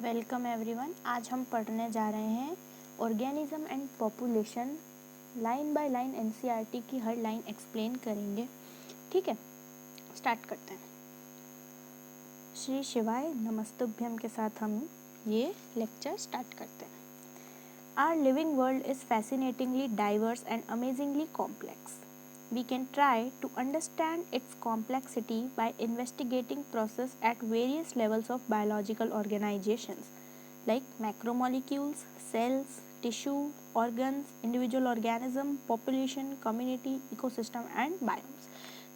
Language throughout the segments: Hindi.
Welcome everyone. आज हम पढ़ने जा रहे हैं organism and population. Line by line NCERT की हर लाइन एक्सप्लेन करेंगे। ठीक है, स्टार्ट करते हैं। श्री शिवाय नमस्तुभ्यम के साथ हम ये लेक्चर स्टार्ट करते हैं। Our living world is fascinatingly diverse and amazingly complex. We can try to understand its complexity by investigating processes at various levels of biological organizations like macromolecules, cells, tissue, organs, individual organism, population, community, ecosystem and biomes.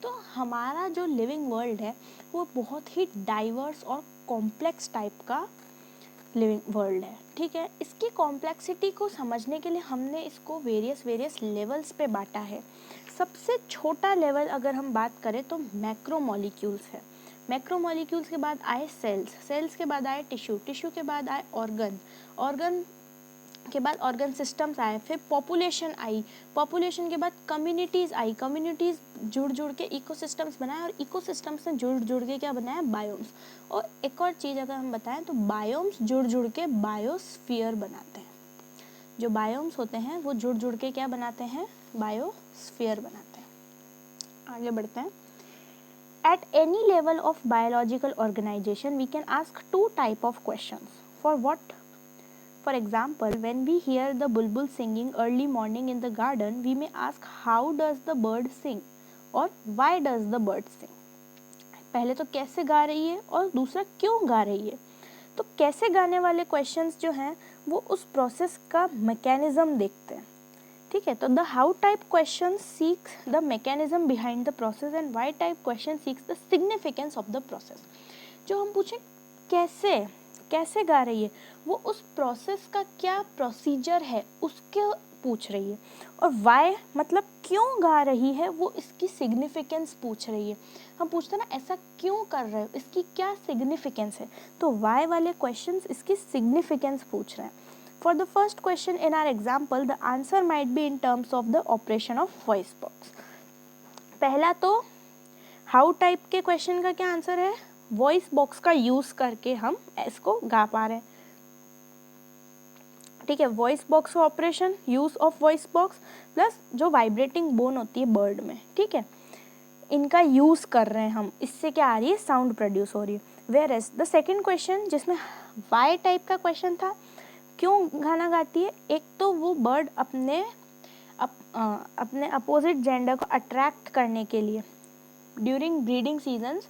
तो हमारा जो लिविंग वर्ल्ड है वो बहुत ही डाइवर्स और कॉम्प्लेक्स टाइप का लिविंग वर्ल्ड है। ठीक है, इसकी कॉम्प्लेक्सिटी को समझने के लिए हमने इसको वेरियस लेवल्स पे बांटा है। सबसे छोटा लेवल अगर हम बात करें तो मैक्रोमोलिक्यूल्स है। मैक्रोमोलिक्यूल्स के बाद आए सेल्स, सेल्स के बाद आए टिश्यू, टिश्यू के बाद आए ऑर्गन, ऑर्गन के बाद ऑर्गन सिस्टम्स आए, फिर पॉपुलेशन आई, पॉपुलेशन के बाद कम्युनिटीज़ आई, कम्युनिटीज़ जुड़ के इकोसिस्टम्स बनाए और इकोसिस्टम्स से जुड़ के क्या बनाया, बायोम्स। और एक और चीज़ अगर हम बताएं तो बायोम्स जुड़ के बायोस्फीयर बनाते हैं। जो बायोम्स होते हैं वो जुड़ के क्या बनाते हैं, बायोस्फीयर बनाते हैं। आगे बढ़ते हैं। At any level of biological organization, we can ask two type of questions. For what? For example, when we hear the bulbul singing early morning in the garden, we may ask how does the bird sing or why does the bird sing. पहले तो कैसे गा रही है और दूसरा क्यों गा रही है। तो कैसे गाने वाले क्वेश्चंस जो हैं वो उस प्रोसेस का मैकेनिज्म देखते हैं। ठीक है, तो the how type question seeks the mechanism behind the process and why type question seeks the significance of the process. जो हम पूछें कैसे गा रही है, वो उस प्रोसेस का क्या प्रोसीजर है उसके पूछ रही है, और वाई मतलब क्यों गा रही है, वो इसकी सिग्निफिकेंस पूछ रही है। हम पूछते हैं ना ऐसा क्यों कर रहे हो, इसकी क्या सिग्निफिकेंस है, तो वाई वाले क्वेश्चंस इसकी सिग्निफिकेंस पूछ रहे हैं। For the first question in our example, the answer might be in terms of the operation of voice box. पहला तो how type के क्वेश्चन का क्या आंसर है, वॉइस बॉक्स का यूज करके हम इसको गा पा रहे हैं। ठीक है, वॉइस बॉक्स का operation, use of voice box plus जो वाइब्रेटिंग बोन होती है बर्ड में, ठीक है, इनका यूज कर रहे हैं हम, इससे क्या आ रही है, साउंड प्रोड्यूस हो रही है। Where as the second question जिसमें वाई टाइप का क्वेश्चन था, क्यों गाना गाती है, एक तो वो बर्ड अपने अपोजिट जेंडर को अट्रैक्ट करने के लिए ड्यूरिंग ब्रीडिंग सीजन्स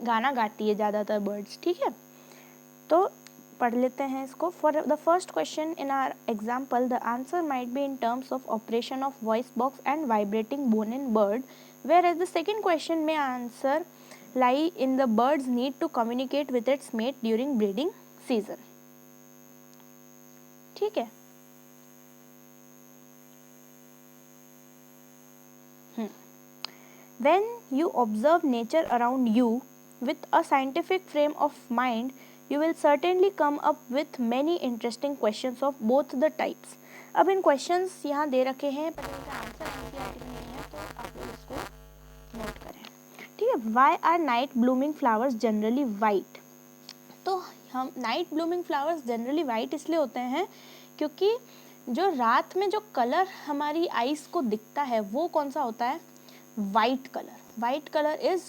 गाना गाती है ज़्यादातर बर्ड्स। ठीक है, तो पढ़ लेते हैं इसको। For the first question in our example, the answer might be in terms of operation of voice box and vibrating bone in bird, where as the second question में answer lie in the birds need to communicate with its mate during breeding season. ठीक है, When you observe nature around you with a scientific frame of mind, you will certainly come up with many interesting questions of both the types. अब इन क्वेश्चंस यहाँ दे रखे हैं पर इनका आंसर एनसीईआरटी में नहीं है, तो आप लोग इसको नोट करें। ठीक है, Why are night blooming flowers generally white? तो हम night blooming flowers generally white इसलिए होते हैं क्योंकि जो रात में जो कलर हमारी आईज को दिखता है वो कौन सा होता है, white colour. White colour is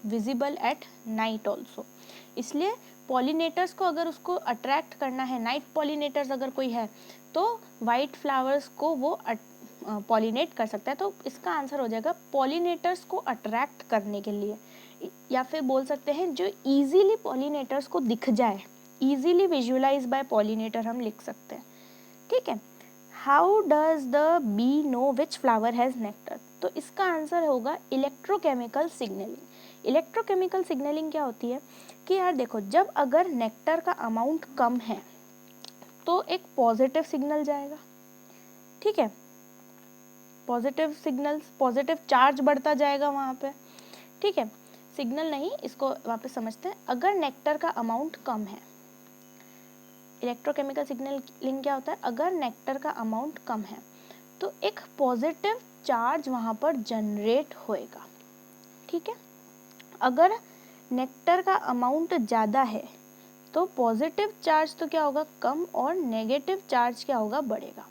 visible at night also, इसलिए पॉलिनेटर्स को अगर उसको अट्रैक्ट करना है, नाइट पॉलिनेटर्स अगर कोई है तो वाइट फ्लावर्स को वो पॉलिनेट कर सकता है। तो इसका आंसर हो जाएगा पॉलिनेटर्स को अट्रैक्ट करने के लिए, या फिर बोल सकते हैं जो इजीली पॉलिनेटर्स को दिख जाए, इजीली विजुअलाइज बाय पॉलिनेटर हम लिख सकते हैं। ठीक है, how does the be know which flower has nectar, तो इसका आंसर होगा इलेक्ट्रोकेमिकल सिग्नलिंग। इलेक्ट्रोकेमिकल सिग्नलिंग क्या होती है कि यार देखो, जब अगर नेक्टर का अमाउंट कम है तो एक पॉजिटिव सिग्नल जाएगा। ठीक है, पॉजिटिव सिग्नल्स, पॉजिटिव चार्ज बढ़ता जाएगा वहाँ पे। ठीक है, सिग्नल नहीं, इसको वापस समझते हैं। अगर नेक्टर का अमाउंट कम है, इलेक्ट्रोकेमिकल सिग्नलिंग क्या होता है, अगर नेक्टर का अमाउंट कम है तो एक पॉजिटिव चार्ज वहाँ पर जनरेट होएगा। ठीक है, अगर नेक्टर का अमाउंट ज़्यादा है तो पॉजिटिव चार्ज तो क्या होगा, कम, और नेगेटिव चार्ज क्या होगा, बढ़ेगा।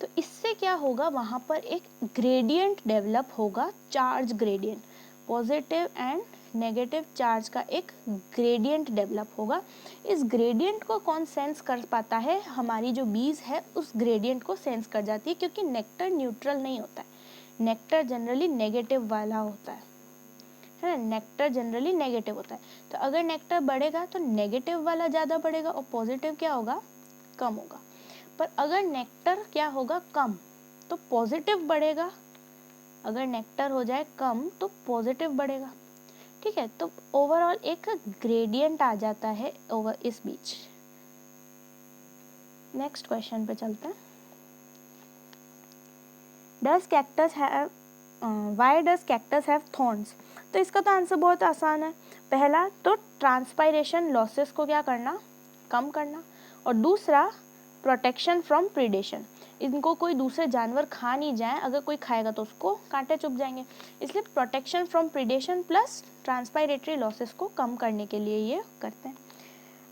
तो इससे क्या होगा, वहाँ पर एक ग्रेडियंट डेवलप होगा, charge gradient, positive and negative charge का एक ग्रेडियंट डेवलप होगा। इस ग्रेडियंट को कौन सेंस कर पाता है, हमारी जो बीज है उस ग्रेडियंट को सेंस कर जाती है, क्योंकि नेक्टर न्यूट्रल नहीं होता है, नेक्टर जनरली नेगेटिव वाला होता है ना, नेक्टर जनरली नेगेटिव होता है। तो अगर नेक्टर बढ़ेगा तो नेगेटिव वाला ज़्यादा बढ़ेगा और पॉजिटिव क्या होगा, कम होगा। पर अगर नेक्टर क्या होगा, कम, तो पॉजिटिव बढ़ेगा, अगर नेक्टर हो जाए कम तो पॉजिटिव बढ़ेगा। ठीक है, तो ओवरऑल एक ग्रेडियंट आ जाता है ओवर इस बीच। नेक्स्ट क्वेश्चन पे चलते हैं। Why does cactus have thorns? तो इसका तो आंसर बहुत आसान है। पहला तो ट्रांसपायरेशन लॉसेस को क्या करना, कम करना, और दूसरा प्रोटेक्शन फ्रॉम प्रीडेशन, इनको कोई दूसरे जानवर खा नहीं जाए, अगर कोई खाएगा तो उसको कांटे चुभ जाएंगे, इसलिए protection from predation plus transpiratory losses को कम करने के लिए ये करते हैं।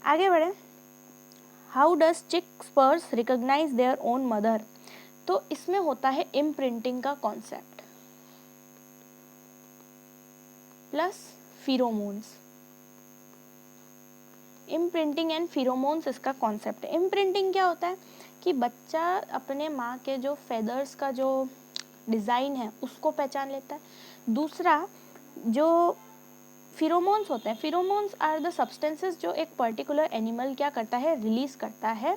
आगे बढ़े। हाउ डज चिक स्पर्स रिकॉग्नाइज देयर ओन मदर? तो इसमें होता है इम्प्रिंटिंग का concept plus pheromones. Imprinting and pheromones इसका कॉन्सेप्ट है। इम्प्रिंटिंग क्या होता है कि बच्चा अपने माँ के जो फेदर्स का जो डिज़ाइन है उसको पहचान लेता है। दूसरा जो फिरोमोन्स होते हैं, फिरोमोन्स आर द सब्सटेंसेस जो एक पर्टिकुलर एनिमल क्या करता है, रिलीज करता है।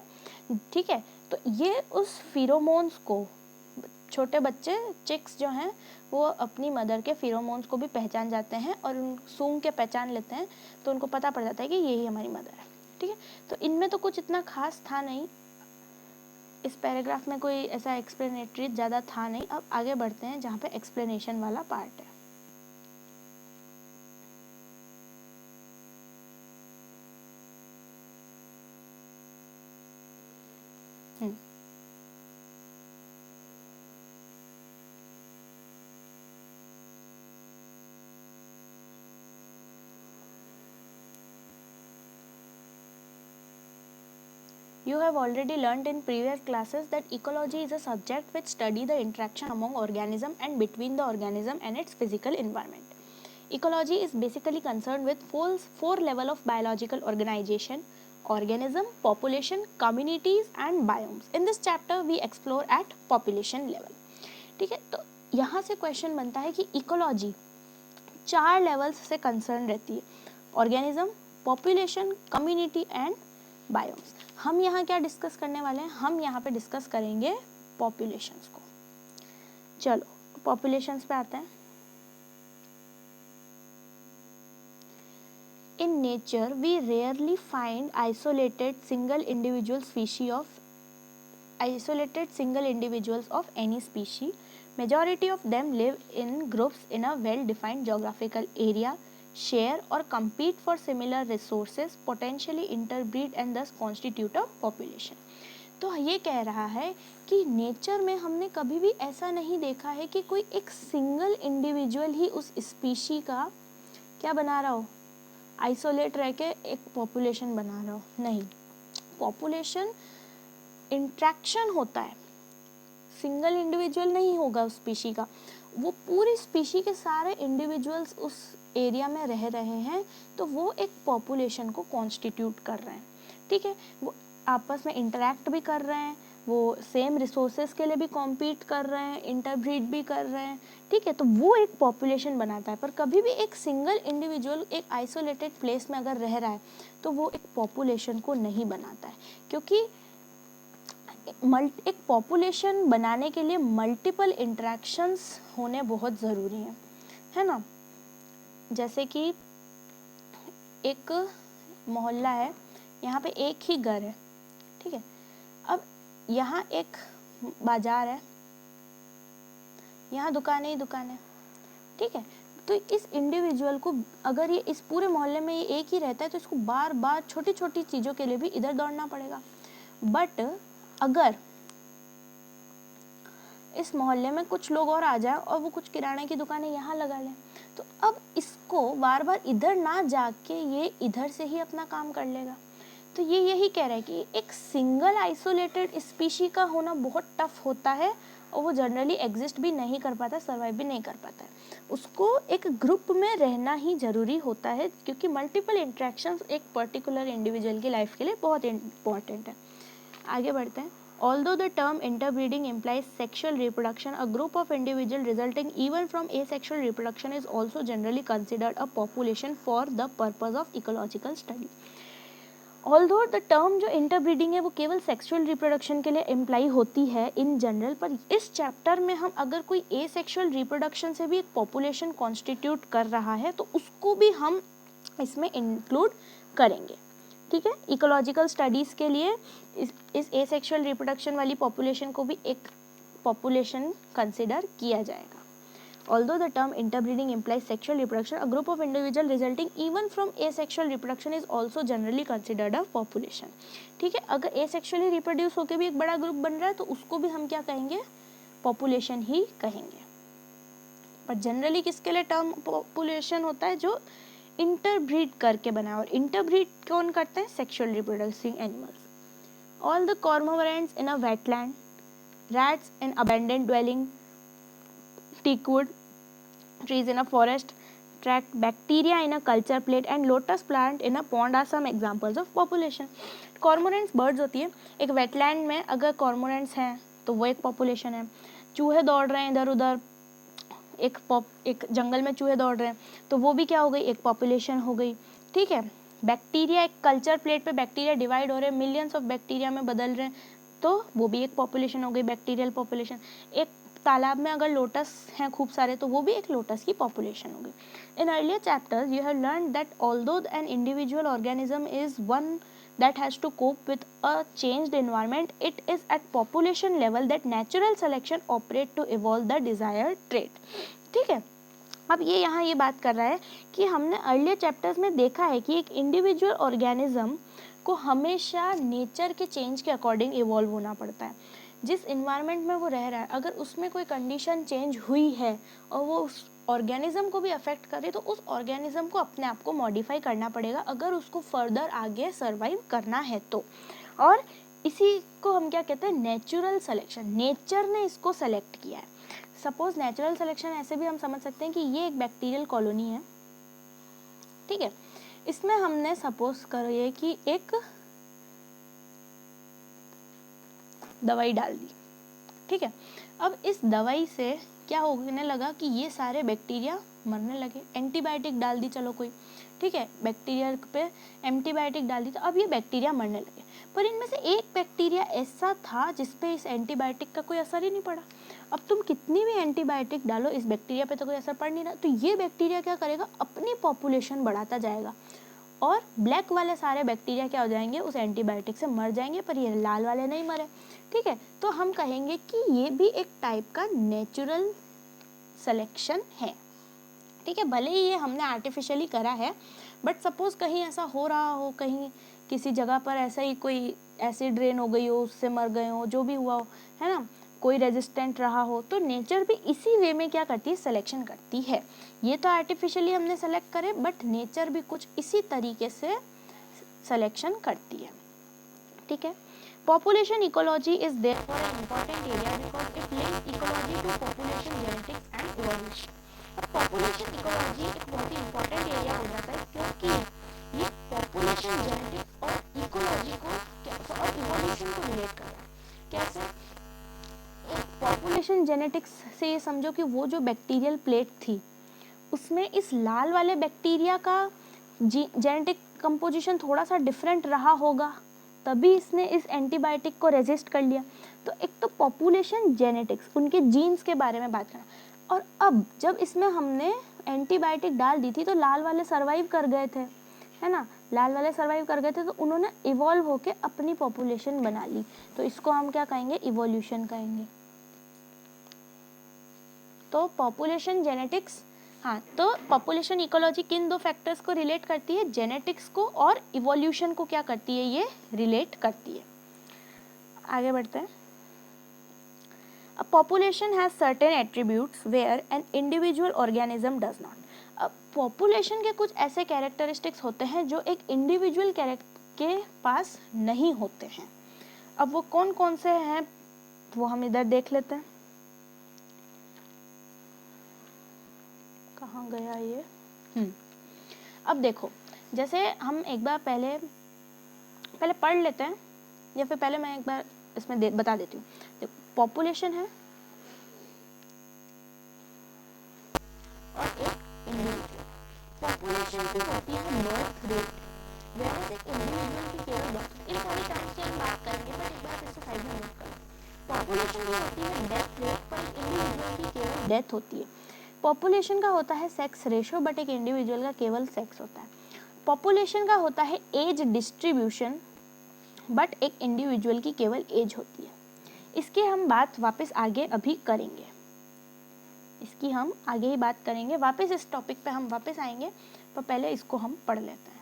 ठीक है, तो ये उस फिरोमोन्स को छोटे बच्चे चिक्स जो हैं वो अपनी मदर के फिरोमोन्स को भी पहचान जाते हैं और उन सूंघ के पहचान लेते हैं, तो उनको पता पड़ जाता है कि यही हमारी मदर है। ठीक है, तो इनमें तो कुछ इतना खास था नहीं, इस पैराग्राफ में कोई ऐसा एक्सप्लेनेटरी ज़्यादा था नहीं। अब आगे बढ़ते हैं जहाँ पे एक्सप्लेनेशन वाला पार्ट है। You have already learnt in previous classes that ecology is a subject which study the interaction among organism and between the organism and its physical environment. Ecology is basically concerned with four level of biological organization: organism, population, communities and biomes. In this chapter we explore at population level. ठीक है, तो यहाँ से क्वेश्चन बनता है कि इकोलॉजी 4 लेवल्स से कंसर्न रहती है: organism, population, community and biomes. हम यहाँ क्या डिस्कस करने वाले हैं, हम यहाँ पे डिस्कस करेंगे पॉपुलेशंस को। चलो पॉपुलेशंस पे आते हैं। In nature we rarely find isolated single individuals of any species. Majority of them live in groups in a well-defined geographical area, share or compete for similar resources, potentially interbreed and thus constitute a population. तो ये कह रहा है कि नेचर में हमने कभी भी ऐसा नहीं देखा है कि कोई एक सिंगल इंडिविजुअल ही उस स्पीशी का क्या बना रहा हो, आइसोलेट रह के एक पॉपुलेशन बना रहा हो। नहीं, पॉपुलेशन इंट्रैक्शन होता है, सिंगल इंडिविजुअल नहीं होगा उस स्पीशी का, वो पूरी स्पीशी के सारे इंडिविजुअल्स उस एरिया में रह रहे हैं, तो वो एक पॉपुलेशन को कॉन्स्टिट्यूट कर रहे हैं। ठीक है, वो आपस में इंटरेक्ट भी कर रहे हैं, वो सेम रिसोर्सेज के लिए भी कॉम्पीट कर रहे हैं, इंटरब्रीड भी कर रहे हैं। ठीक है, तो वो एक पॉपुलेशन बनाता है। पर कभी भी एक सिंगल इंडिविजुअल एक आइसोलेटेड प्लेस में अगर रह रहा है तो वो एक पॉपुलेशन को नहीं बनाता है, क्योंकि एक पॉपुलेशन बनाने के लिए मल्टीपल इंटरेक्शंस होने बहुत ज़रूरी हैं, है ना। जैसे कि एक मोहल्ला है, यहाँ पे एक ही घर है, ठीक है। अब यहाँ एक बाजार है, यहाँ दुकान ही दुकान है, ठीक है। तो इस इंडिविजुअल को अगर ये इस पूरे मोहल्ले में ये एक ही रहता है तो इसको बार बार छोटी छोटी चीज़ों के लिए भी इधर दौड़ना पड़ेगा। बट अगर इस मोहल्ले में कुछ लोग और आ जाए और वो कुछ किराने की दुकानें यहाँ लगा लें, तो अब इसको बार बार इधर ना जाके ये इधर से ही अपना काम कर लेगा। तो ये यही कह रहा है कि एक सिंगल आइसोलेटेड स्पीशी का होना बहुत टफ होता है और वो जनरली एग्जिस्ट भी नहीं कर पाता, सर्वाइव भी नहीं कर पाता है। उसको एक ग्रुप में रहना ही ज़रूरी होता है क्योंकि मल्टीपल इंट्रैक्शंस एक पर्टिकुलर इंडिविजुअल की लाइफ के लिए बहुत इंपॉर्टेंट है। आगे बढ़ते हैं। Although the term interbreeding implies sexual reproduction, a group of individuals resulting even from asexual reproduction is also generally considered a population for the purpose of ecological study. Although the term जो interbreeding है वो केवल sexual reproduction के लिए इम्प्लाई होती है in general, पर इस चैप्टर में हम अगर कोई asexual reproduction से भी एक population constitute कर रहा है तो उसको भी हम इसमें include करेंगे। ठीक है, इकोलॉजिकल स्टडीज़ के लिए इस एसेक्सुअल रिप्रोडक्शन वाली पॉपुलेशन को भी एक पॉपुलेशन कंसिडर किया जाएगा। Although the term interbreeding implies sexual reproduction, a group of individuals resulting even from asexual reproduction is also generally considered a population. ठीक है, अगर asexually reproduce होकर भी एक बड़ा ग्रुप बन रहा है तो उसको भी हम क्या कहेंगे, पॉपुलेशन ही कहेंगे। पर जनरली किसके लिए टर्म पॉपुलेशन होता है, जो इंटरब्रीड करके बना है, और इंटरब्रीड कौन करते हैं, sexual reproducing animals. All the cormorants in a wetland, rats in abandoned dwelling, teakwood trees in a forest, track bacteria in a culture plate and lotus plant in a pond are some examples of population. Cormorants birds होती है, एक वेटलैंड में अगर कॉर्मोरेंट्स हैं तो वो एक पॉपुलेशन है। चूहे दौड़ रहे हैं इधर उधर, एक जंगल में चूहे दौड़ रहे हैं तो वो भी क्या हो गई, एक पॉपुलेशन हो गई। ठीक है, बैक्टीरिया एक कल्चर प्लेट पे बैक्टीरिया डिवाइड हो रहे हैं, मिलियंस ऑफ बैक्टीरिया में बदल रहे हैं तो वो भी एक पॉपुलेशन हो गई, बैक्टीरियल पॉपुलेशन। एक तालाब में अगर लोटस हैं खूब सारे तो वो भी एक लोटस की पॉपुलेशन हो गई। In earlier chapters you have learn that although an individual organism is one that has to cope with a changed environment, it is at population level that natural selection operate to evolve the desired trait. ठीक है, अब ये यहाँ ये बात कर रहा है कि हमने अर्लियर चैप्टर्स में देखा है कि एक इंडिविजुअल ऑर्गेनिज्म को हमेशा नेचर के चेंज के अकॉर्डिंग इवॉल्व होना पड़ता है। जिस इन्वायरमेंट में वो रह रहा है अगर उसमें कोई कंडीशन चेंज हुई है और वो उस ऑर्गेनिज्म को भी अफेक्ट करे तो उस ऑर्गेनिज्म को अपने आप को मॉडिफाई करना पड़ेगा अगर उसको फर्दर आगे सर्वाइव करना है तो। और इसी को हम क्या कहते हैं, नेचुरल सिलेक्शन। नेचर ने इसको सेलेक्ट किया है। सपोज नेचुरल सिलेक्शन ऐसे भी हम समझ सकते हैं कि ये एक बैक्टीरियल कॉलोनी है, ठीक है, इसमें हमने सपोज करिए कि एक दवाई डाल दी। ठीक है, अब इस दवाई से क्या होने लगा कि ये सारे बैक्टीरिया मरने लगे। एंटीबायोटिक डाल दी चलो कोई, ठीक है, बैक्टीरिया पे एंटीबायोटिक डाल दी तो अब ये बैक्टीरिया मरने लगे। पर इनमें से एक बैक्टीरिया ऐसा था जिसपे इस एंटीबायोटिक का कोई असर ही नहीं पड़ा। अब तुम कितनी भी एंटीबायोटिक डालो इस बैक्टीरिया पे तो कोई असर पड़ नहीं रहा, तो ये बैक्टीरिया क्या करेगा, अपनी पॉपुलेशन बढ़ाता जाएगा और ब्लैक वाले सारे बैक्टीरिया क्या हो जाएंगे, उस एंटीबायोटिक से मर जाएंगे, पर ये लाल वाले नहीं मरे। ठीक है, तो हम कहेंगे कि ये भी एक टाइप का नेचुरल सिलेक्शन है। ठीक है, भले ही ये हमने आर्टिफिशियली करा है, बट सपोज कहीं ऐसा हो रहा हो, कहीं किसी जगह पर ऐसा ही कोई एसिड रेन हो गई हो, उससे मर गए हो, जो भी हुआ हो, है ना, कोई रेजिस्टेंट रहा हो, तो नेचर भी इसी वे में क्या करती है, सिलेक्शन करती है। ये तो आर्टिफिशियली हमने सेलेक्ट करे, बट नेचर भी कुछ इसी तरीके से सिलेक्शन करती है। ठीक है, population ecology is therefore an important area because it links ecology to population genetics and evolution. अब population ecology एक बहुत ही important area हो जाता है क्योंकि ये population genetics और ecology को और evolution को relate कर रहा है। कैसे? population genetics से ये समझो कि वो जो बैक्टीरियल प्लेट थी उसमें इस लाल वाले बैक्टीरिया का जेनेटिक कंपोजिशन थोड़ा सा डिफरेंट रहा होगा, तभी इसने इस एंटीबायोटिक को रेजिस्ट कर लिया। तो एक तो पॉपुलेशन जेनेटिक्स, उनके जीन्स के बारे में बात करना। और अब जब इसमें हमने एंटीबायोटिक डाल दी थी तो लाल वाले सर्वाइव कर गए थे, है ना, लाल वाले सर्वाइव कर गए थे तो उन्होंने इवॉल्व होके अपनी पॉपुलेशन बना ली। तो इसको हम क्या कहेंगे, इवोल्यूशन कहेंगे। तो पॉपुलेशन जेनेटिक्स, हाँ, तो पॉपुलेशन इकोलॉजी किन दो फैक्टर्स को रिलेट करती है, जेनेटिक्स को और इवोल्यूशन को क्या करती है, ये रिलेट करती है। आगे बढ़ते हैं। A population has certain attributes where an individual organism does not. अब पॉपुलेशन के कुछ ऐसे कैरेक्टरिस्टिक्स होते हैं जो एक इंडिविजुअल जिसके पास नहीं होते हैं। अब वो कौन कौन से हैं वो हम इधर देख लेते हैं। कहाँ गया ये? अब देखो, जैसे हम एक बार पहले पढ़ लेते हैं, या फिर पहले मैं एक बार इसमें बता देती हूँ। देखो, पॉपुलेशन है और एक इंडिविजुअल। पॉपुलेशन की होती है बर्थ रेट, वैसे एक इंडिविजुअल की केवल डेथ। इन सारी टर्म्स की हम बात करेंगे, पर एक बार इसको साइड में नोट करो। पॉपुलेशन की होती है डेथ रेट, पर एक इंडिविजुअल की केवल डेथ होती है। पॉपुलेशन का होता है सेक्स रेशियो, बट एक इंडिविजुअल का केवल सेक्स होता है। पॉपुलेशन का होता है एज डिस्ट्रीब्यूशन, बट एक इंडिविजुअल की केवल एज होती है। इसकी हम बात वापस आगे अभी करेंगे, इसकी हम आगे ही बात करेंगे, वापस इस टॉपिक पे हम वापस आएंगे, पर पहले इसको हम पढ़ लेते हैं।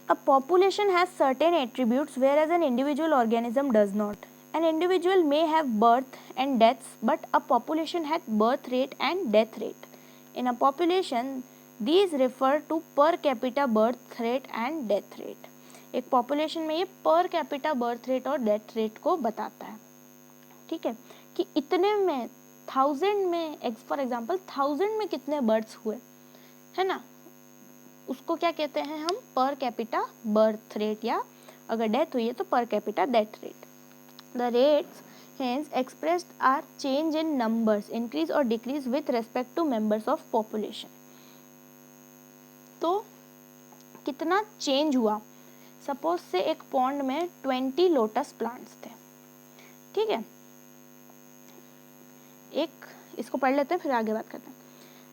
A population has certain attributes whereas an individual organism does not. An individual may have birth and deaths, but a population has birth rate and death rate. In a population, these refer to per capita birth rate and death rate. एक पॉपुलेशन में ये पर कैपिटा बर्थ रेट और डेथ रेट को बताता है, ठीक है, कि इतने में 1000 में फॉर एग्जांपल 1000 में कितने बर्थ्स हुए, है ना, उसको क्या कहते हैं हम, पर कैपिटा बर्थ रेट, या अगर डेथ हुई है तो per capita death rate. The rates hence expressed are change in numbers, increase or decrease with respect to members of population. तो कितना चेंज हुआ, सपोज से एक पॉन्ड में 20 लोटस प्लांट्स थे, ठीक है, एक इसको पढ़ लेते हैं फिर आगे बात करते हैं।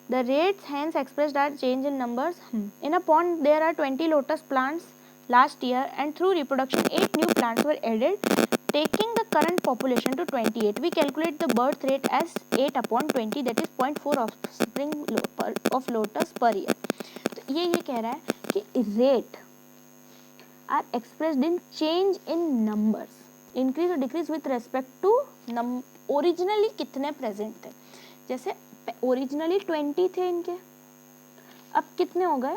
The rates hence expressed are change in numbers. In a pond there are 20 lotus plants last year, and through reproduction 8 new plants were added, taking the current population to 28. We calculate the birth rate as 8 upon 20, that is 0.4 offspring of lotus per year. तो ये कह रहा है कि rate are expressed in change in numbers, increase or decrease with respect to originally कितने present थे। जैसे ओरिजिनली 20 थे इनके, अब कितने हो गए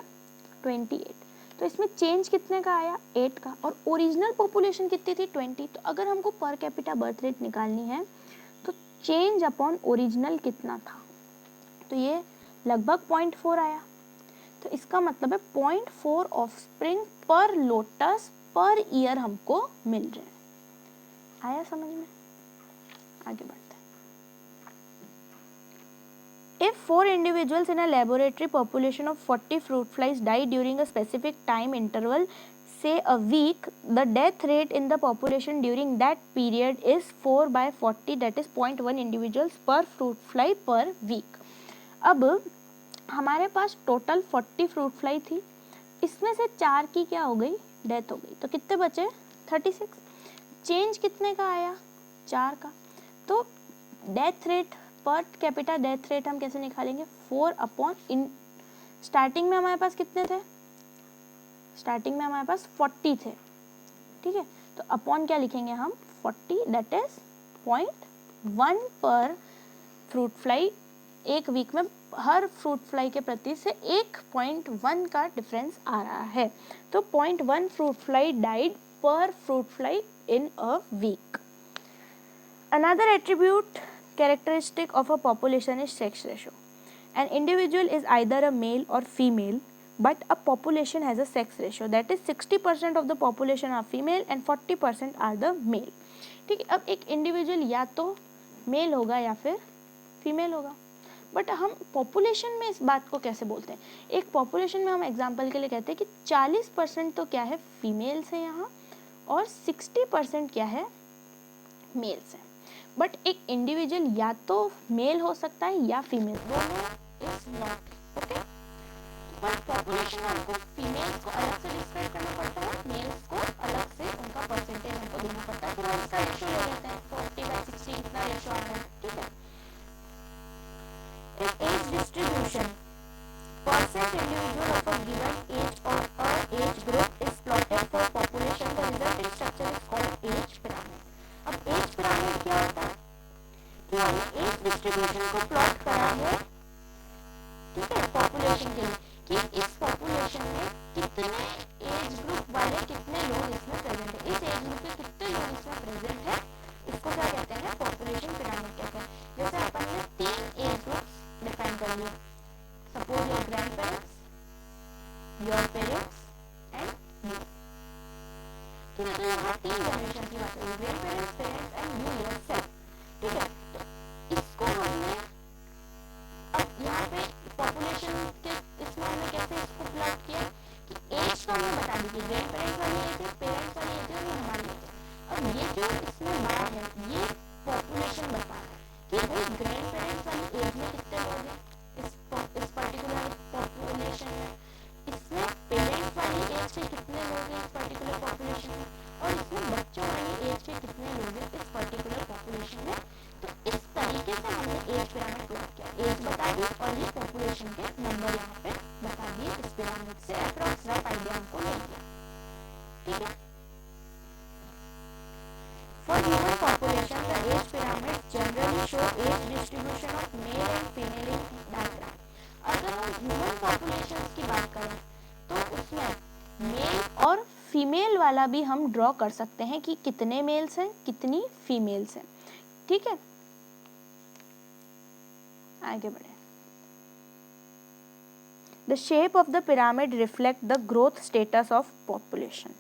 28, तो इसमें चेंज कितने का आया 8 का, और ओरिजिनल पॉपुलेशन कितनी थी 20। तो अगर हमको पर कैपिटा बर्थ रेट निकालनी है तो चेंज अपॉन ओरिजिनल कितना था, तो ये लगभग 0.4 आया। तो इसका मतलब है 0.4 ऑफस्प्रिंग पर लोटस पर ईयर हमको मिल रहे हैं। आया समझ में? आगे बढ़ते हैं। If 4 individuals in a laboratory population of 40 fruit flies die during a specific time interval, say a week, the death rate in the population during that period is 4/40, that is 0.1 individuals per fruit fly per week. अब हमारे पास टोटल 40 फ्रूट फ्लाई थी, इसमें से 4 की क्या हो गई, डेथ हो गई, तो कितने बचे 36। चेंज कितने का आया 4 का। तो death rate per capita death rate हम कैसे निकालेंगे, 4 अपॉन इन, स्टार्टिंग में हमारे पास कितने थे, स्टार्टिंग में हमारे पास 40 थे, ठीक है, तो अपॉन क्या लिखेंगे हम 40, दैट इज 0.1 पर फ्रूट फ्लाई। एक वीक में हर फ्रूट फ्लाई के प्रति से 1.1 का डिफरेंस आ रहा है, तो 0.1 fruit fly died per fruit fly in a week. Another attribute characteristic of a population is sex ratio. An individual is either a male or female, but a population has a sex ratio, that is 60% of the population are female and 40% are the male. ठीक है, अब एक इंडिविजुअल या तो मेल होगा या फिर फीमेल होगा, बट हम पॉपुलेशन में इस बात को कैसे बोलते हैं, एक पॉपुलेशन में हम एग्जांपल के लिए कहते हैं कि 40% तो क्या है फीमेल्स है यहाँ, और 60% क्या है मेल्स है। बट एक इंडिविजुअल या तो मेल हो सकता है या फीमेल, दोनों इज नॉट ओके। पर पॉपुलेशन में हमको फीमेल्स को अलग से डिस्क्राइब करना पड़ता है, मेल्स को अलग से उनका परसेंटेज हमको देना पड़ता है, फिर हम इसका रेशियो ले लेते हैं 40/60 इतना रेशियो आ रहा है, ठीक है। Age distribution, percent individual of a given age और a age group is plotted for population, the resulting structure is called age pyramid. अब एज पिरामिड क्या होता है कि हमने एज डिस्ट्रीब्यूशन को प्लॉट करा है पॉपुलेशन के लिए कि इस पॉपुलेशन में कितने एज ग्रुप वाले कितने लोग इसमें प्रेजेंट है, इस एज ग्रुप के कितने लोग इसमें प्रेजेंट है, इसको क्या कहते हैं, पॉपुलेशन पिरामिड कहते हैं। जैसे अपन ने 3 एज ग्रुप्स डिफाइन कर लिए, suppose your grand parents, your parents and you. ठीक है, तो यहाँ 3 जनरेशन की बात है, grand parents, parents and you yourself. ठीक है, तो इसको हमने अब यहाँ पे पॉपुलेशन के इसमें हमने कैसे इसको प्लॉट किया कि एज तो हमें बता दी, ग्रैंड पेरेंट्स वाली एज है, पेरेंट्स वाली एज है और हमारी एज है। अब ये जो इसमें बार है ये पॉपुलेशन बता रहा है कि भाई ग्रैंड पेरेंट्स वाली एज में कितने लोग हैं इस पर्टिकुलर पॉपुलेशन में, इसमें पेरेंट्स वाली एज के कितने लोग हैं इस पर्टिकुलर पॉपुलेशन में, और इसमें बच्चों वाली एज के कितने लोग हैं इस पर्टिकुलर पॉपुलेशन में। तो इस तरीके से हमने एज पिरामिड प्लॉट किया, एज बता दी और ये पॉपुलेशन के नंबर यहाँ पे बता दिए, इस पिरामिड से अप्रॉक्स रफ आइडिया हमको मिल गया। ठीक है, for human population the age pyramid generally show age distribution of male and female in diagram. अगर हम ह्यूमन पॉपुलेशन की बात करें तो उसमें मेल और फीमेल वाला भी हम ड्रॉ कर सकते हैं कि कितने मेल्स हैं कितनी फीमेल्स हैं। ठीक है, आगे बढ़े। The shape of the pyramid reflect the growth status of population.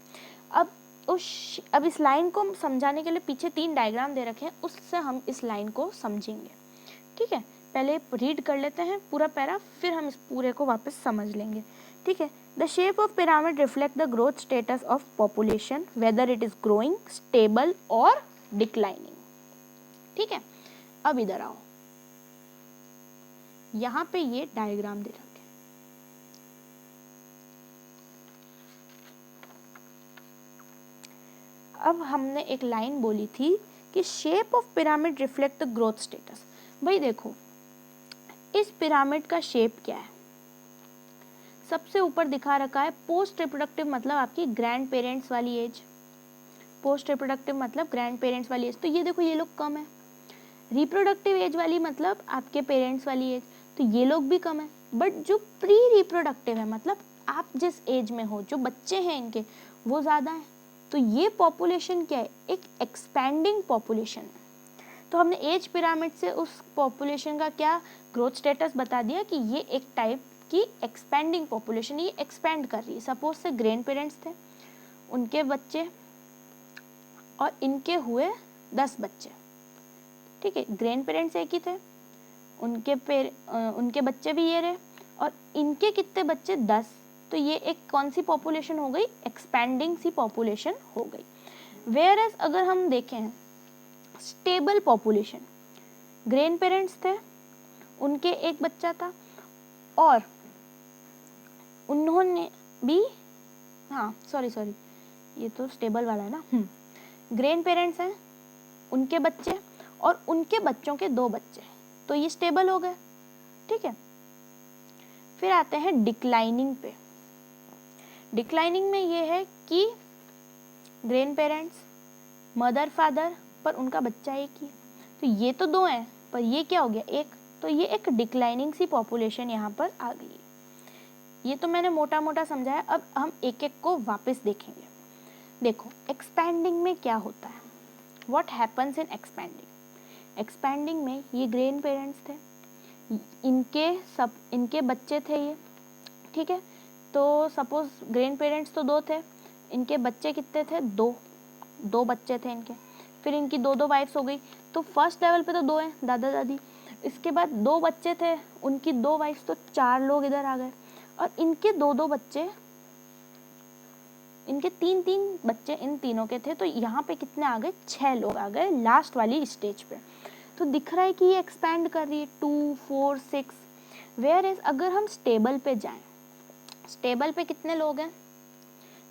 अब इस लाइन को समझाने के लिए पीछे 3 डायग्राम दे रखे हैं, उससे हम इस लाइन को समझेंगे। ठीक है, पहले रीड कर लेते हैं पूरा पैरा, फिर हम इस पूरे को वापस समझ लेंगे। ठीक है, the shape of pyramid reflect the growth status of population whether it is growing, stable और डिक्लाइनिंग। ठीक है, अब इधर आओ, यहाँ पे ये डायग्राम दे रखे। अब हमने एक लाइन बोली थी कि shape of pyramid reflect the growth status. भाई देखो इस पिरामिड का शेप क्या है, सबसे ऊपर दिखा रखा है पोस्ट रिप्रोडक्टिव, मतलब आपकी ग्रैंड पेरेंट्स वाली एज, पोस्ट रिप्रोडक्टिव मतलब ग्रैंड पेरेंट्स वाली एज, तो ये देखो ये लोग कम है। रिप्रोडक्टिव एज वाली मतलब आपके पेरेंट्स वाली एज, तो ये लोग भी कम है। बट जो प्री रिप्रोडक्टिव है मतलब आप जिस एज में हो, जो बच्चे हैं इनके, वो ज़्यादा है। तो ये पॉपुलेशन क्या है, एक एक्सपैंडिंग पॉपुलेशन है। तो हमने एज पिरामिड से उस पॉपुलेशन का क्या ग्रोथ स्टेटस बता दिया कि ये एक टाइप की एक्सपैंडिंग पॉपुलेशन, ये एक्सपैंड कर रही है। सपोज से ग्रैंड पेरेंट्स थे, उनके बच्चे और इनके हुए 10 बच्चे। ठीक है, ग्रैंड पेरेंट्स एक ही थे, उनके बच्चे भी ये रहे और इनके कितने बच्चे 10, तो ये एक कौन सी पॉपुलेशन हो गई, एक्सपैंडिंग सी पॉपुलेशन हो गई। वेयर एज अगर हम देखें स्टेबल पॉपुलेशन, ग्रैंड पेरेंट्स थे, उनके एक बच्चा था और उन्होंने भी, हाँ सॉरी ये तो स्टेबल वाला है ना, ग्रैंड पेरेंट्स हैं, उनके बच्चे और उनके बच्चों के 2 बच्चे, तो ये स्टेबल हो गए। ठीक है, फिर आते हैं डिक्लाइनिंग पे। डिक्लाइनिंग में ये है कि ग्रैंड पेरेंट्स, मदर फादर, पर उनका बच्चा एक ही, तो ये तो 2 हैं पर ये क्या हो गया, एक, तो ये एक डिक्लाइनिंग सी पॉपुलेशन यहाँ पर आ गई। ये तो मैंने मोटा मोटा समझाया, अब हम एक एक को वापस देखेंगे। देखो एक्सपैंडिंग में क्या होता है, what happens in expanding. Expanding में ये ग्रैंड पेरेंट्स थे, इनके बच्चे थे ये। ठीक है, तो सपोज ग्रैंड पेरेंट्स तो 2 थे, इनके बच्चे कितने थे, 2 बच्चे थे इनके, फिर इनकी 2 वाइफ्स हो गई, तो फर्स्ट लेवल पे तो 2 हैं, दादा दादी। इसके बाद 2 बच्चे थे, उनकी 2 वाइफ्स, तो 4 लोग इधर आ गए, और इनके 2 बच्चे, इनके 3 बच्चे इन तीनों के थे, तो यहाँ पे कितने आ गए, 6 लोग आ गए लास्ट वाली स्टेज पे। तो दिख रहा है कि ये एक्सपैंड कर रही है, 2, 4, 6। वेयर एज अगर हम स्टेबल पे जाएं, स्टेबल पे कितने लोग हैं,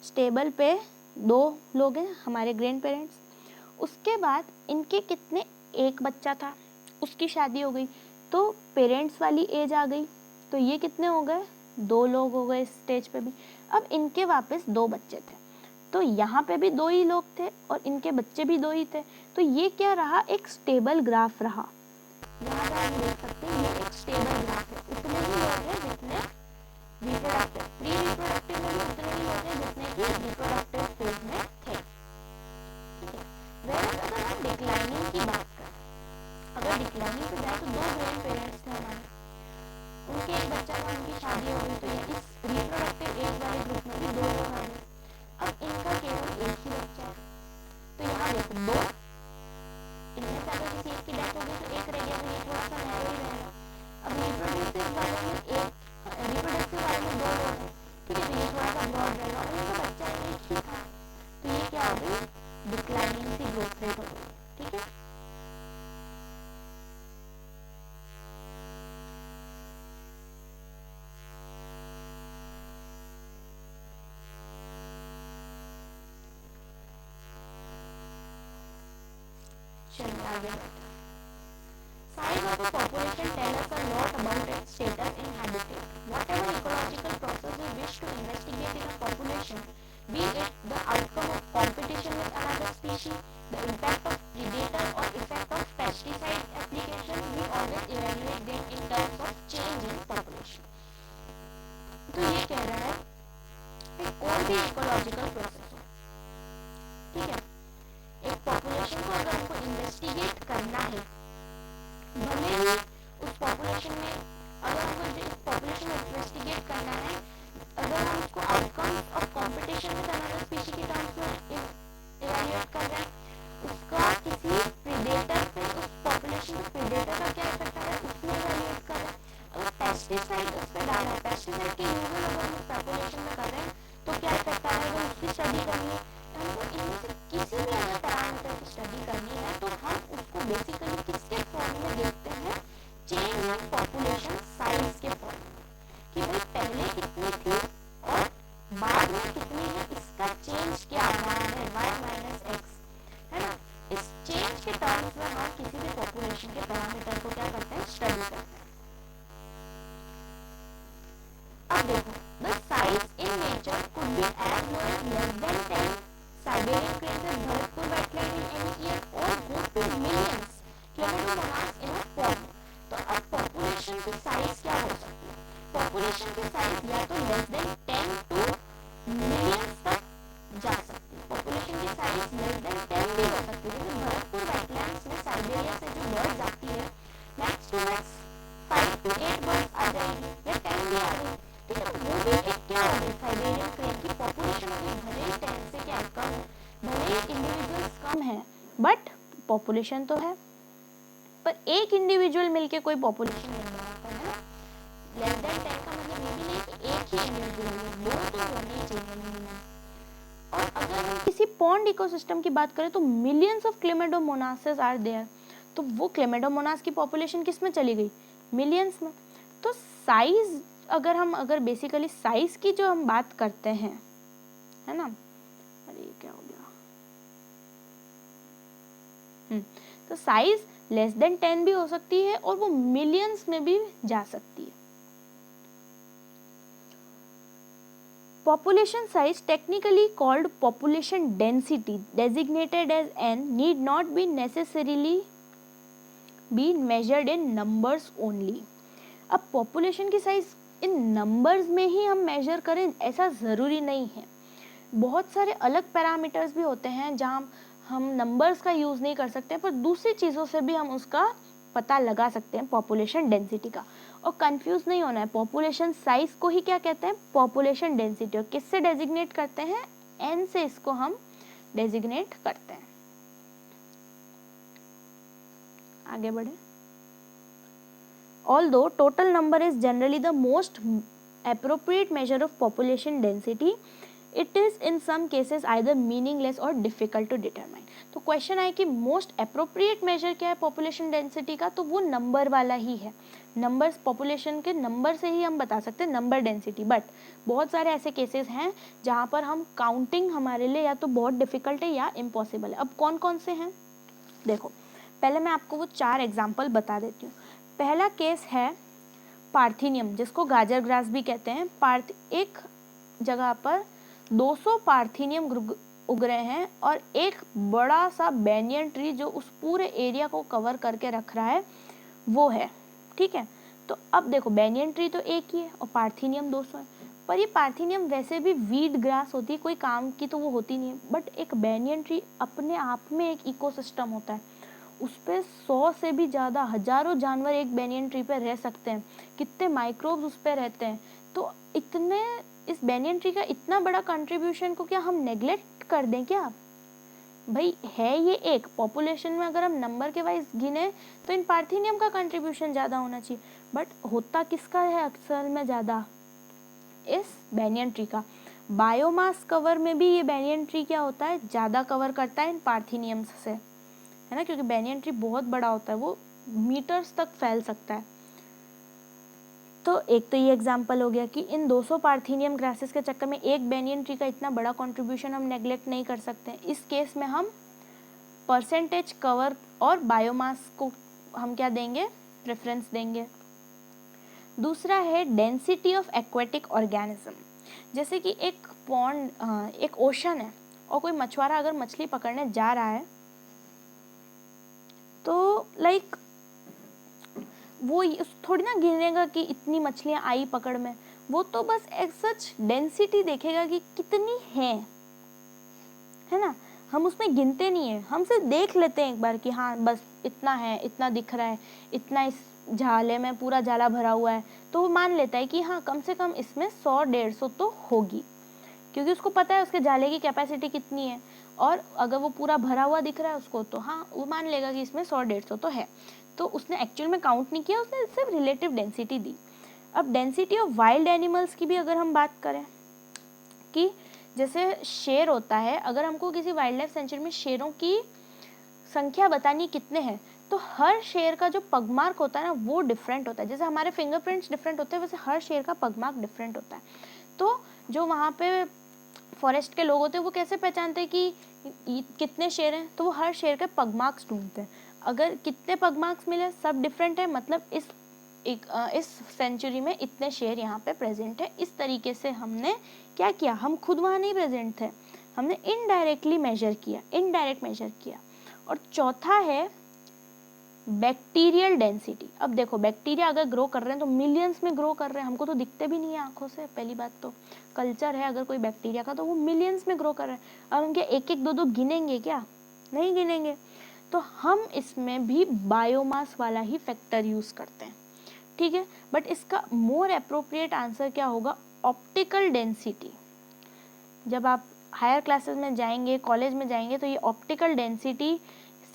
स्टेबल पे 2 लोग हैं, हमारे ग्रैंड पेरेंट्स। उसके बाद इनके कितने, एक बच्चा था, उसकी शादी हो गई, तो पेरेंट्स वाली एज आ गई, तो ये कितने हो गए, 2 लोग हो गए इस स्टेज पे भी। अब इनके वापस 2 बच्चे थे, तो यहाँ पे भी 2 ही लोग थे और इनके बच्चे भी 2 ही थे, तो ये क्या रहा, एक स्टेबल ग्राफ रहा। यहाँ पे आप देख सकते हैं ये एक स्टेबल ग्राफ है, उतने ही लोग हैं जितने चलिए आगे बढ़ते हैं। Size of a population tell us a lot about its status in habitat. Whatever ecological process we wish to investigate in a population, be it the outcome of competition with another species, the impact of predator or effect of pesticide application, we always evaluate them in terms of change in population. तो ये कह रहा है कि कोई भी इकोलॉजिकल प्रोसेस हो, ठीक है, एक पॉपुलेशन को अगर हमको इन्वेस्टिगेट करना है, भले ही उस पॉपुलेशन में अगर हमको इस पॉपुलेशन में इन्वेस्टिगेट करना है, अगर हम उसको outcomes of competition with another species के टर्म्स में इवैल्यूएट कर रहे हैं, उसका किसी प्रेडेटर पे, उस पॉपुलेशन के प्रेडेटर का क्या इफेक्ट आ रहा है उसमें इवैल्यूएट कर रहे हैं। अगर पेस्टिसाइड उस पर डालना है, पेस्टिसाइड के यूज अगर हम पॉपुलेशन में कर रहे हैं तो क्या इफेक्ट आ रहा है, अगर उसकी स्टडी करनी है, हमको इनमें से किसी भी अगर पैरामीटर की स्टडी करनी है तो हम उसको बेसिकली किसके फॉर्म में देखते हैं, चेंज इन पॉपुलेशन साइज के फॉर्म में, कि भाई पहले कितनी थी और बाद में कितनी है, इसका चेंज क्या आ रहा है, y माइनस एक्स, है ना। इस चेंज के टर्म्स में हम किसी भी पॉपुलेशन के पैरामीटर को क्या करते हैं, स्टडी करते हैं। अब देखो, the size in nature could be as low as less than 10 Siberian cranes at Bharatpur wetland in any year or go to millions Chlamydomonas in a pond. तो अब पॉपुलेशन की साइज क्या हो सकती है, पॉपुलेशन की साइज या तो लेस देन 10 टू मिलियंस तक जा सकती है, पॉपुलेशन की साइज लेस देन 10 भी हो सकती है, जैसे भरतपुर वेटलैंड्स में साइबेरिया से जो बर्ड्स आती है max to max 5 to 8 birds आ जाएगी या 10 भी आ गई, ठीक है, वो भी एक क्या हो गई, साइबेरियन क्रेन की पॉपुलेशन होगी, भले ही 10 से क्या कम है, भले ही इंडिविजुअल्स कम है बट पॉपुलेशन तो है, पर एक इंडिविजुअल मिलके कोई पॉपुलेशन नहीं बनाता है ना। लेस देन 10 का मतलब ये भी नहीं कि एक ही इंडिविजुअल है, दो तो होने ही चाहिए मिनिमम। और अगर हम किसी पॉन्ड इकोसिस्टम की बात करें तो मिलियंस ऑफ क्लेमेडोमोनासेस आर देयर, तो वो क्लेमेडोमोनास की पॉपुलेशन किस में चली गई, मिलियंस में। तो साइज अगर बेसिकली साइज की जो हम बात करते हैं, है ना, अरे ये क्या हो गया, तो साइज लेस देन 10 भी हो सकती है और वो मिलियंस में भी जा सकती है। Population size, technically called population density, designated as n, need not be necessarily be measured in numbers only. अब population की size इन numbers में ही हम measure करें ऐसा ज़रूरी नहीं है, बहुत सारे अलग पैरामीटर्स भी होते हैं जहाँ हम numbers का यूज़ नहीं कर सकते, पर दूसरी चीज़ों से भी हम उसका पता लगा सकते हैं पॉपुलेशन डेंसिटी का। और कंफ्यूज नहीं होना है, पॉपुलेशन साइज को ही क्या कहते हैं, पॉपुलेशन डेंसिटी, और किससे डेजिग्नेट करते हैं, एन से इसको हम डेजिग्नेट करते हैं। आगे बढ़े। Although total number is generally the most appropriate measure of population density, it is in some cases either meaningless or difficult to determine. तो क्वेश्चन है कि मोस्ट अप्रोप्रिएट मेजर क्या है पॉपुलेशन डेंसिटी का, तो वो नंबर वाला ही है, नंबर्स, पॉपुलेशन के नंबर से ही हम बता सकते हैं नंबर डेंसिटी। बट बहुत सारे ऐसे केसेस हैं जहाँ पर हम काउंटिंग हमारे लिए या तो बहुत डिफिकल्ट है या इम्पॉसिबल है। अब कौन कौन से हैं देखो, पहले मैं आपको वो 4 एग्जाम्पल बता देती हूँ। पहला केस है पार्थिनियम, जिसको गाजर ग्रास भी कहते हैं। एक जगह पर 200 पार्थिनियम उग रहे हैं और एक बड़ा सा बैनियन ट्री जो उस पूरे एरिया को कवर करके रख रहा है वो है, ठीक है। तो अब देखो, बैनियन ट्री तो एक ही है और पार्थिनियम 200 है, पर ये पार्थिनियम वैसे भी वीड ग्रास होती है, कोई काम की तो वो होती नहीं है, बट एक बैनियन ट्री अपने आप में एक इकोसिस्टम होता है, उस पर 100 से भी ज़्यादा हजारों जानवर एक बैनियन ट्री पर रह सकते हैं, कितने माइक्रोब्स उस पर रहते हैं। तो इतने इस बैनियन ट्री का इतना बड़ा कंट्रीब्यूशन को क्या हम नेग्लेक्ट कर दें क्या? भाई है ये एक पॉपुलेशन में, अगर हम नंबर के वाइज गिने तो इन पार्थिनियम का कंट्रीब्यूशन ज़्यादा होना चाहिए, बट होता किसका है अक्सर में ज़्यादा, इस बैनियन ट्री का। बायोमास कवर में भी ये बैनियन ट्री क्या होता है, ज़्यादा कवर करता है इन पार्थिनियम्स से, है ना, क्योंकि बैनियन ट्री बहुत बड़ा होता है, वो मीटर्स तक फैल सकता है। तो एक तो ये एग्जांपल हो गया कि इन 200 पार्थिनियम ग्रासेस के चक्कर में एक बैनियन ट्री का इतना बड़ा कंट्रीब्यूशन हम नेग्लेक्ट नहीं कर सकते। इस केस में हम परसेंटेज कवर और बायोमास को हम क्या देंगे, प्रेफरेंस देंगे। दूसरा है डेंसिटी ऑफ एक्वेटिक ऑर्गेनिज्म। जैसे कि एक पॉन्ड, एक ओशन है और कोई मछुआरा अगर मछली पकड़ने जा रहा है तो लाइक वो थोड़ी ना गिनेगा कि इतनी मछलियां आई पकड़ में, वो तो बस एक सच डेंसिटी देखेगा कि कितनी है ना। हम उसमें गिनते नहीं है, हम सिर्फ देख लेते हैं एक बार कि हाँ बस इतना है, इतना दिख रहा है, इतना इस झाले में पूरा जाला भरा हुआ है, तो वो मान लेता है कि हाँ कम से कम इसमें 100-150 तो होगी, क्योंकि उसको पता है उसके जाले की कैपेसिटी कितनी है। और अगर वो पूरा भरा हुआ दिख रहा है उसको तो हाँ वो मान लेगा कि इसमें 100-150 तो है। तो उसने एक्चुअल में काउंट नहीं किया, उसने सिर्फ रिलेटिव डेंसिटी दी। अब डेंसिटी ऑफ वाइल्ड एनिमल्स की भी अगर हम बात करें कि जैसे शेर होता है, अगर हमको किसी वाइल्ड लाइफ सेंचुरी में शेरों की संख्या बतानी कितने हैं, तो हर शेर का जो पगमार्क होता है ना वो डिफरेंट होता है। जैसे हमारे फिंगरप्रिंट्स डिफरेंट होते हैं वैसे हर शेर का पगमार्क डिफरेंट होता है। तो जो वहाँ पे फॉरेस्ट के लोग होते हैं वो कैसे पहचानते हैं कि कितने शेर हैं, तो वो हर शेर के पगमार्क्स ढूंढते हैं। अगर कितने पगमार्क्स मिले सब डिफरेंट है, मतलब इस सेंचुरी में इतने शेर यहाँ पे प्रेजेंट है। इस तरीके से हमने क्या किया, हम खुद वहाँ नहीं प्रेजेंट थे, हमने इनडायरेक्टली मेजर किया, इनडायरेक्ट मेजर किया। और चौथा है बैक्टीरियल डेंसिटी। अब देखो बैक्टीरिया अगर ग्रो कर रहे हैं तो मिलियंस में ग्रो कर रहे हैं, हमको तो दिखते भी नहीं है आंखों से। पहली बात तो कल्चर है अगर कोई बैक्टीरिया का तो वो मिलियंस में ग्रो कर रहे हैं। अब हम क्या एक एक दो दो गिनेंगे क्या, नहीं गिनेंगे। तो हम इसमें भी बायोमास वाला ही फैक्टर यूज करते हैं, ठीक है। बट इसका मोर एप्रोप्रिएट आंसर क्या होगा, ऑप्टिकल डेंसिटी। जब आप हायर क्लासेस में जाएंगे, कॉलेज में जाएंगे, तो ये ऑप्टिकल डेंसिटी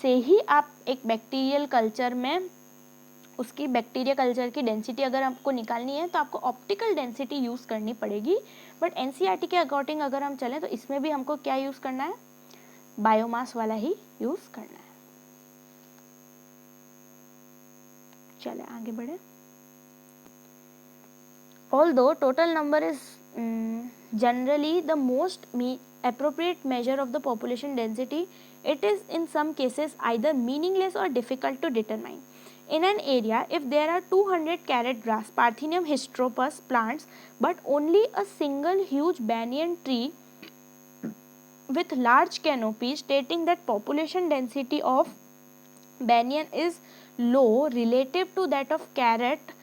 से ही आप एक बैक्टीरियल कल्चर में उसकी बैक्टीरिया कल्चर की डेंसिटी अगर आपको निकालनी है तो आपको ऑप्टिकल डेंसिटी यूज़ करनी पड़ेगी। बट एनसीईआरटी के अकॉर्डिंग अगर हम चलें तो इसमें भी हमको क्या यूज़ करना है, बायोमास वाला ही यूज़ करना है। चले आगे बढ़े। Although total number is generally the most appropriate measure of the population density, it is in some cases either meaningless or difficult to determine. In an area, if there are 200 carat grass, Parthenium hysteropus plants, but only a single huge banyan tree with large canopy stating that population density of banyan is low relative to that of carrot,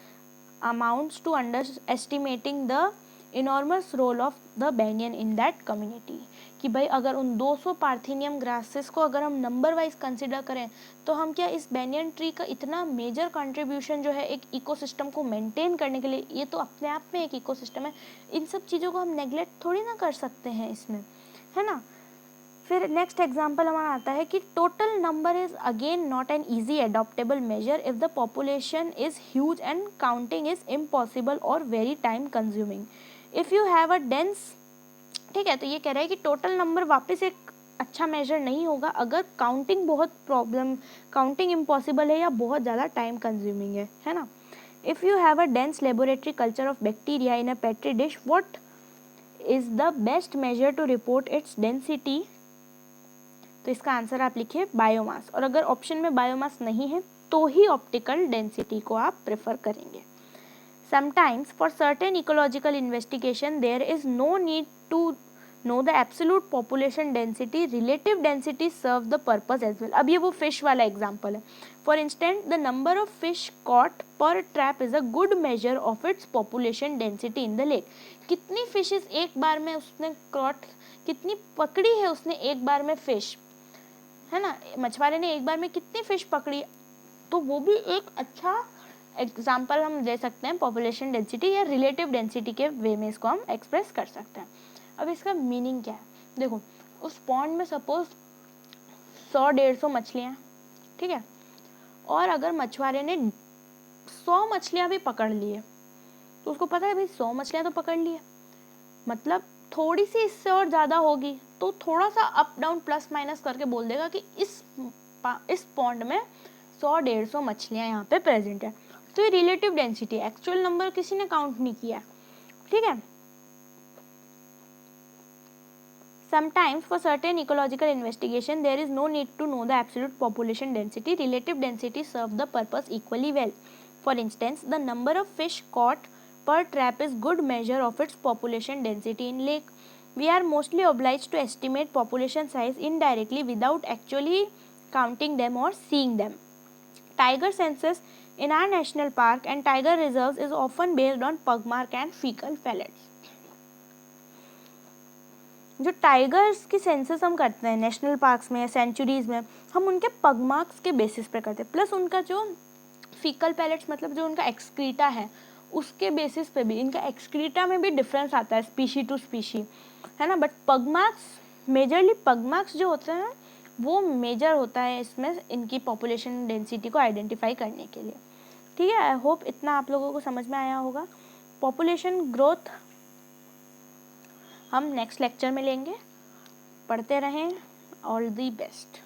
amounts to underestimating the enormous role of the banyan in that community। कि भाई अगर उन 200 पार्थेनियम ग्रासेस को अगर हम नंबर वाइज कंसिडर करें तो हम क्या इस बैनियन ट्री का इतना मेजर कंट्रीब्यूशन जो है एक इकोसिस्टम को मेंटेन करने के लिए, ये तो अपने आप में एक इकोसिस्टम है, इन सब चीज़ों को हम नेग्लेक्ट थोड़ी ना कर सकते हैं इसमें, है ना। फिर नेक्स्ट एग्जाम्पल हमारा आता है कि total number is again not an easy adoptable measure if the population is huge and counting is impossible और very time consuming. If you have a dense, ठीक है, तो ये कह रहा है कि टोटल नंबर वापस एक अच्छा मेजर नहीं होगा अगर काउंटिंग बहुत प्रॉब्लम, काउंटिंग इम्पॉसिबल है या बहुत ज़्यादा टाइम कंज्यूमिंग है ना। If you have a dense laboratory culture of bacteria in a petri dish, what is the best measure to report its density. तो इसका आंसर आप लिखिए बायोमास, और अगर ऑप्शन में बायोमास नहीं है तो ही ऑप्टिकल डेंसिटी को आप प्रेफर करेंगे। Sometimes for certain ecological investigation there is no need to know the absolute population density, relative density serve the purpose as well। अब ये वो fish वाला example है। For instance, the number of fish caught per trap is a good measure of its population density in the lake। कितनी fishes एक बार में उसने caught, कितनी पकड़ी है उसने एक बार में fish, है ना, मछुआरे ने एक बार में कितनी फिश पकड़ी, तो वो भी एक अच्छा एग्जाम्पल हम दे सकते हैं पॉपुलेशन डेंसिटी या रिलेटिव डेंसिटी के वे में इसको हम एक्सप्रेस कर सकते हैं। अब इसका मीनिंग क्या है, देखो उस पॉन्ड में सपोज 100-150 मछलियाँ, ठीक है, और अगर मछुआरे ने 100 मछलियाँ भी पकड़ लिए तो उसको पता है भाई 100 मछलियाँ तो पकड़ लिए, मतलब थोड़ी सी इससे और ज़्यादा होगी तो थोड़ा सा अप डाउन प्लस माइनस करके बोल देगा कि इस पॉन्ड में 100-150 मछलियाँ यहाँ पे प्रेजेंट है। तो ये रिलेटिव डेंसिटी, एक्चुअल नंबर किसी ने काउंट नहीं किया, ठीक है। Sometimes for certain ecological investigation there is no need to know the absolute population density. Relative density serve the purpose equally well. For instance, the number of fish caught per trap is good measure of its population density in lake. We are mostly obliged to estimate population size indirectly without actually counting them or seeing them. Tiger census in our national park and tiger reserves is often based on pug mark and fecal pellets. जो टाइगर्स की सेंसस हम करते हैं नेशनल पार्क्स में, सेंचुरीज़ में, हम उनके पग मार्क्स के बेसिस पे करते हैं, प्लस उनका जो फीकल पैलेट्स मतलब जो उनका एक्सक्रीटा है उसके बेसिस पे भी, इनका एक्सक्रीटा में भी डिफरेंस आता है स्पीशी टू स्पीशी, है ना. बट पग मार्क्स मेजरली, पग मार्क्स जो होते हैं वो मेजर होता है इसमें इनकी पॉपुलेशन डेंसिटी को आइडेंटिफाई करने के लिए. ठीक है, आई होप इतना आप लोगों को समझ में आया होगा. पॉपुलेशन ग्रोथ हम नेक्स्ट लेक्चर में लेंगे. पढ़ते रहें. All the best.